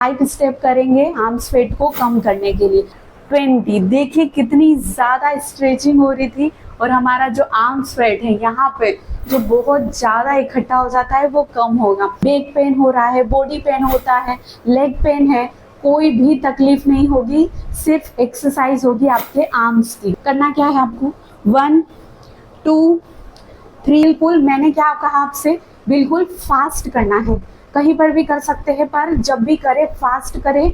5 step करेंगे arms fate को कम करने के लिए। 20, देखिए कितनी ज़्यादा स्ट्रेचिंग हो रही थी और हमारा जो आर्म्स फेट है यहाँ पे जो बहुत ज़्यादा इकट्ठा हो जाता है वो कम होगा। बैक पेन हो रहा है, बॉडी पेन होता है, लेग पेन है, कोई भी तकलीफ नहीं होगी, सिर्फ एक्सरसाइज होगी आपके आर्म्स की। करना क्या है आपको, 1 2 3, बिल्कुल मैंने क्या कहा आपसे, बिल्कुल फास्ट करना है। कहीं पर भी कर सकते हैं पर जब भी करें फास्ट करें,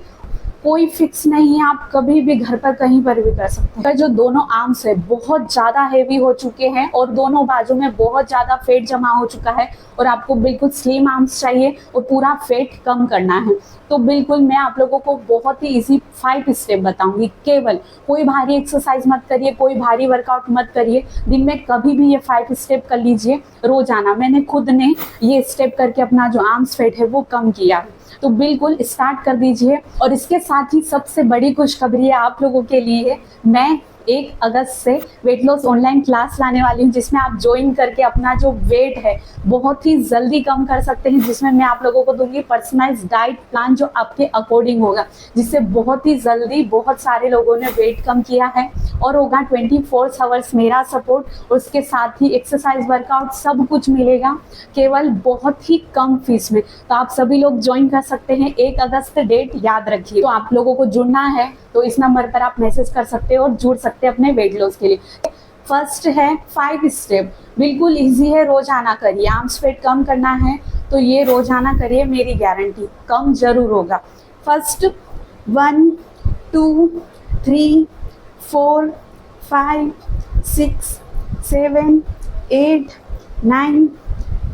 कोई फिक्स नहीं है, आप कभी भी घर पर कहीं पर भी कर सकते हैं। जो दोनों आर्म्स है बहुत ज़्यादा हेवी हो चुके हैं और दोनों बाजू में बहुत ज़्यादा फेट जमा हो चुका है और आपको बिल्कुल स्लिम आर्म्स चाहिए और पूरा फेट कम करना है, तो बिल्कुल मैं आप लोगों को बहुत ही इजी 5 स्टेप बताऊंगी। केवल कोई भारी एक्सरसाइज मत करिए, कोई भारी वर्कआउट मत करिए, दिन में कभी भी ये 5 स्टेप कर लीजिए रोजाना। मैंने खुद ने ये स्टेप करके अपना जो आर्म्स फेट है वो कम किया, तो बिल्कुल स्टार्ट कर दीजिए। और इसके साथ ही सबसे बड़ी खुशखबरी है आप लोगों के लिए, मैं 1 अगस्त से वेट लॉस ऑनलाइन क्लास लाने वाली हूँ, जिसमें आप ज्वाइन करके अपना जो वेट है बहुत ही जल्दी कम कर सकते हैं, जिसमें मैं आप लोगों को दूंगी पर्सनलाइज डाइट प्लान जो आपके अकॉर्डिंग होगा, जिससे बहुत ही जल्दी बहुत सारे लोगों ने वेट कम किया है और होगा 24 आवर्स मेरा सपोर्ट, और उसके साथ ही एक्सरसाइज वर्कआउट सब कुछ मिलेगा केवल बहुत ही कम फीस में। तो आप सभी लोग ज्वाइन कर सकते हैं, 1 अगस्त डेट याद रखिए। तो आप लोगों को जुड़ना है तो इस नंबर पर आप मैसेज कर सकते हो और जुड़ सकते हैं अपने वेट लॉस के लिए। फर्स्ट है 5 स्टेप, बिल्कुल इजी है, रोजाना करिए। आर्म्स फेट कम करना है तो ये रोजाना करिए, मेरी गारंटी कम जरूर होगा। फर्स्ट 1 2 3 4 5 6 7 8 9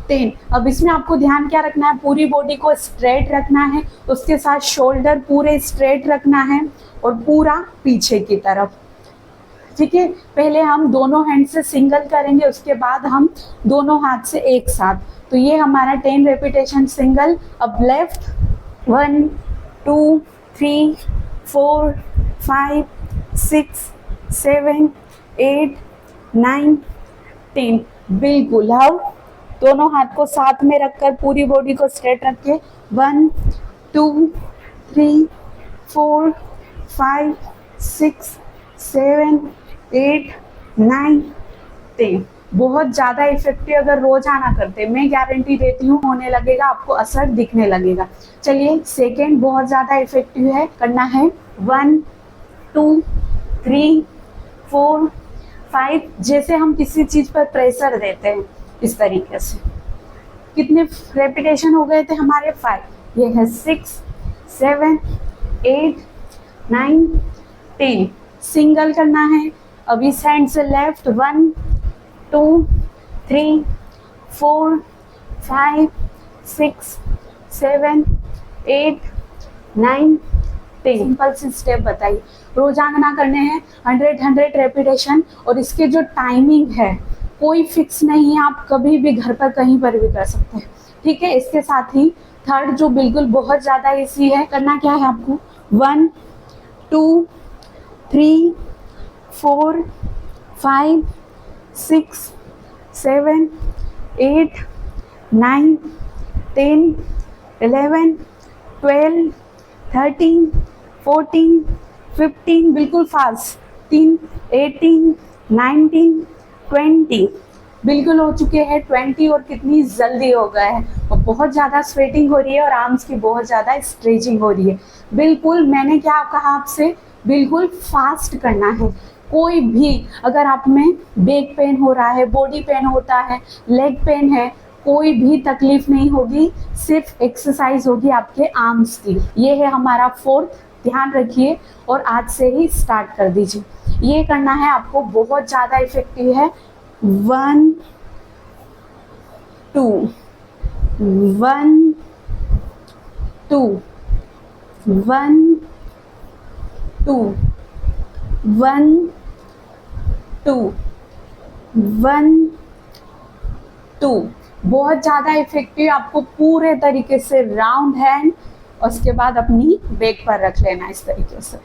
10। अब इसमें आपको ध्यान क्या रखना है, पूरी बॉडी को स्ट्रेट रखना है, उसके साथ शोल्डर पूरे स्ट्रेट रखना है और पूरा पीछे की तरफ। ठीक है, पहले हम दोनों हैंड से सिंगल करेंगे, उसके बाद हम दोनों हाथ से एक साथ। तो ये हमारा 10 रेपिटेशन सिंगल। अब लेफ्ट 1 2 3 4 5 6 7 8 9 10। बिल्कुल, अब दोनों हाथ को साथ में रखकर पूरी बॉडी को स्ट्रेट रखिए। 1 2 3 4 5 6 7 8 9 10। बहुत ज़्यादा इफेक्टिव अगर रोजाना करते, मैं गारंटी देती हूँ होने लगेगा, आपको असर दिखने लगेगा। चलिए सेकेंड बहुत ज़्यादा इफेक्टिव है, करना है 1 2 3 4 5। जैसे हम किसी चीज़ पर प्रेशर देते हैं इस तरीके से। कितने रेपिटेशन हो गए थे हमारे, 5। ये है 6 7 8 9 10। सिंगल करना है। अब इस हैंड से लेफ्ट 1 2 3 4 5 6 7 8 9 10। सिंपल सी स्टेप बताइए, रोजाना करने हैं 100 रेपिटेशन। और इसके जो टाइमिंग है कोई फिक्स नहीं है, आप कभी भी घर पर कहीं पर भी कर सकते हैं। ठीक है, इसके साथ ही थर्ड जो बिल्कुल बहुत ज़्यादा इजी है, करना क्या है आपको, 1 2 3 4 5 6 7 8 9 10 11 12 13 14 15। बिल्कुल फास्ट, 18 19 20। बिल्कुल हो चुके हैं 20 और कितनी जल्दी हो गया है, और बहुत ज़्यादा स्वेटिंग हो रही है और आर्म्स की बहुत ज़्यादा स्ट्रेचिंग हो रही है। बिल्कुल मैंने क्या कहा आपसे, बिल्कुल फास्ट करना है। कोई भी अगर आप में बैक पेन हो रहा है, बॉडी पेन होता है, लेग पेन है, कोई भी तकलीफ नहीं होगी, सिर्फ एक्सरसाइज होगी आपके आर्म्स की। ये है हमारा 4th, ध्यान रखिए और आज से ही स्टार्ट कर दीजिए। ये करना है आपको, बहुत ज़्यादा इफेक्टिव है। 1 2 1 2 1 2 1 2 1 2। बहुत ज़्यादा इफेक्टिव, आपको पूरे तरीके से राउंड हैंड और उसके बाद अपनी बैक पर रख लेना इस तरीके से।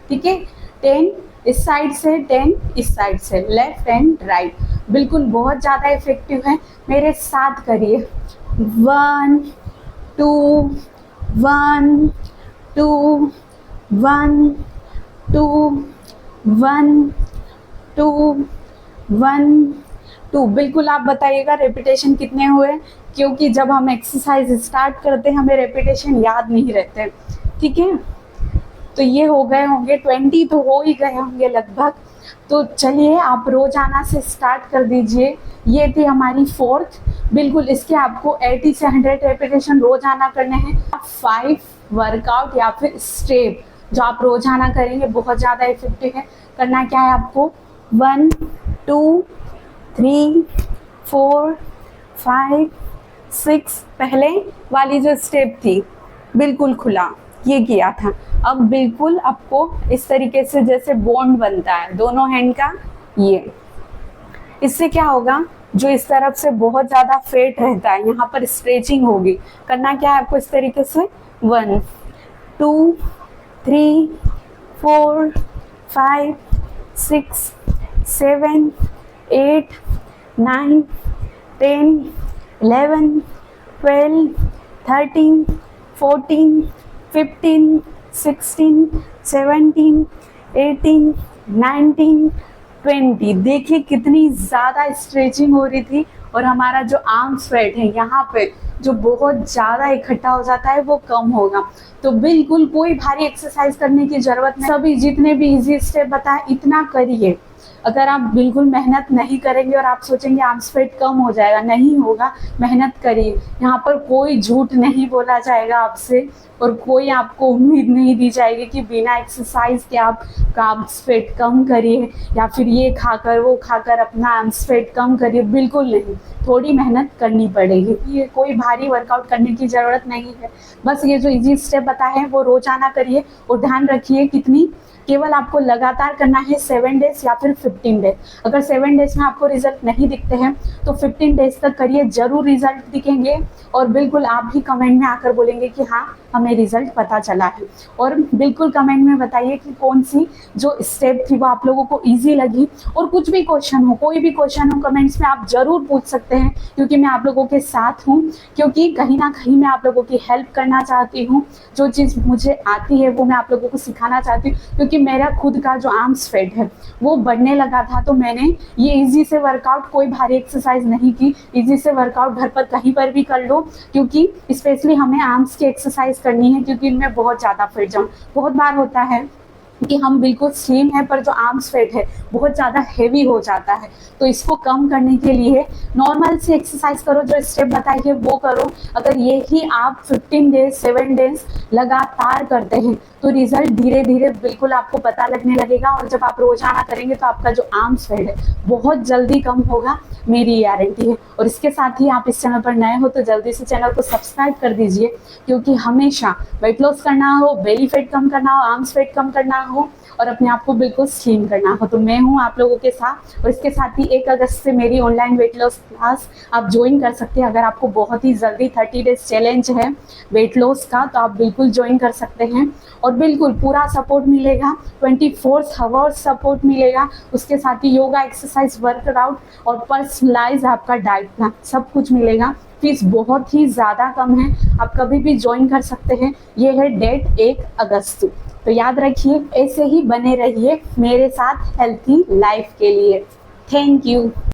ठीक है, 10 इस साइड से, 10 इस साइड से, लेफ्ट एंड राइट। बिल्कुल बहुत ज़्यादा इफेक्टिव है, मेरे साथ करिए। 1 2 1 2 1 2 1 2 1 2। बिल्कुल आप बताइएगा रेपिटेशन कितने हुए, क्योंकि जब हम एक्सरसाइज स्टार्ट करते हैं हमें रेपिटेशन याद नहीं रहते। ठीक है, तो ये हो गए होंगे 20, तो हो ही गए होंगे लगभग। तो चलिए आप रोजाना से स्टार्ट कर दीजिए। ये थी हमारी 4th। बिल्कुल इसके आपको 80 से 100 रेपिटेशन रोजाना करने हैं। 5 वर्कआउट या फिर स्टेप जो आप रोजाना करेंगे बहुत ज़्यादा इफेक्टिव है। करना क्या है आपको, 1 2 3 4 5 6, पहले वाली जो स्टेप थी बिल्कुल खुला, ये किया था। अब बिल्कुल आपको इस तरीके से जैसे बॉन्ड बनता है दोनों हैंड का, ये इससे क्या होगा, जो इस तरफ से बहुत ज़्यादा फेट रहता है यहाँ पर स्ट्रेचिंग होगी। करना क्या है आपको, इस तरीके से 1 2 3 4 5 6 7 8 9 10 11 12 13 14 15 16 17 18 19 20। देखिए कितनी ज़्यादा स्ट्रेचिंग हो रही थी, और हमारा जो आर्म स्वेट है यहाँ पे जो बहुत ज़्यादा इकट्ठा हो जाता है वो कम होगा। तो बिल्कुल कोई भारी एक्सरसाइज करने की ज़रूरत नहीं, सभी जितने भी इजी स्टेप बताए इतना करिए। अगर आप बिल्कुल मेहनत नहीं करेंगे और आप सोचेंगे आर्म स्वेट कम हो जाएगा, नहीं होगा। मेहनत करिए, यहाँ पर कोई झूठ नहीं बोला जाएगा आपसे, और कोई आपको उम्मीद नहीं दी जाएगी कि बिना एक्सरसाइज के आप आर्म स्वेट कम करिए, या फिर ये खाकर वो खाकर अपना आर्म स्वेट कम करिए। बिल्कुल नहीं, थोड़ी मेहनत करनी पड़ेगी। ये कोई भारी वर्कआउट करने की ज़रूरत नहीं है। बस ये जो इजी स्टेप बताए हैं वो रोजाना करिए, और ध्यान रखिए कितनी, केवल आपको लगातार करना है 7 डेज या फिर 15 डेज। अगर 7 डेज में आपको रिजल्ट नहीं दिखते हैं तो 15 डेज तक करिए, जरूर रिजल्ट दिखेंगे। और बिल्कुल आप भी कमेंट में आकर बोलेंगे कि हाँ हमें रिजल्ट पता चला है। और बिल्कुल कमेंट में बताइए कि कौन सी जो स्टेप थी वो आप लोगों को ईजी लगी। और कुछ भी क्वेश्चन हो, कोई भी क्वेश्चन हो, कमेंट्स में आप जरूर पूछ सकते हैं, क्योंकि मैं आप लोगों के साथ हूँ। क्योंकि कहीं ना कहीं मैं आप लोगों की हेल्प करना चाहती हूँ। जो चीज़ मुझे आती है वो मैं आप लोगों को सिखाना चाहती हूँ, क्योंकि मेरा खुद का जो आर्म स्वेट है वो बढ़ने लगा था। तो मैंने ये इजी से वर्कआउट, कोई भारी एक्सरसाइज नहीं की, इजी से वर्कआउट घर पर कहीं पर भी कर लो, क्योंकि स्पेशली हमें आर्म्स की एक्सरसाइज करनी है, क्योंकि इनमें बहुत ज़्यादा फिट जाऊँ। बहुत बार होता है कि हम बिल्कुल स्लिम है पर जो आर्म स्वेट है बहुत ज़्यादा हेवी हो जाता है। तो इसको कम करने के लिए नॉर्मल से एक्सरसाइज करो, जो स्टेप बताइए वो करो। अगर ये ही आप 15 डेज 7 डेज लगातार करते हैं तो रिजल्ट धीरे धीरे बिल्कुल आपको पता लगने लगेगा। और जब आप रोजाना करेंगे तो आपका जो आर्म स्वेट है बहुत जल्दी कम होगा, मेरी गारंटी है। और इसके साथ ही आप इस चैनल पर नए हो तो जल्दी से चैनल को सब्सक्राइब कर दीजिए, क्योंकि हमेशा वेट लॉस करना हो, बेली फैट कम करना हो, आर्म स्वेट कम करना हो और अपने आप को बिल्कुल स्लिम करना हो तो मैं हूँ आप लोगों के साथ। और इसके साथ ही 1 अगस्त से मेरी ऑनलाइन वेट लॉस क्लास आप ज्वाइन कर सकते हैं। अगर आपको बहुत ही जल्दी 30 डेज चैलेंज है वेट लॉस का तो आप बिल्कुल ज्वाइन कर सकते हैं। और बिल्कुल पूरा सपोर्ट मिलेगा, 24 आवर्स सपोर्ट मिलेगा। उसके साथ ही योगा, एक्सरसाइज, वर्कआउट और पर्सनलाइज आपका डाइट प्लान सब कुछ मिलेगा। फीस बहुत ही ज़्यादा कम है, आप कभी भी ज्वाइन कर सकते हैं। ये है डेट 1 अगस्त। तो याद रखिए, ऐसे ही बने रहिए मेरे साथ हेल्थी लाइफ के लिए। Thank you.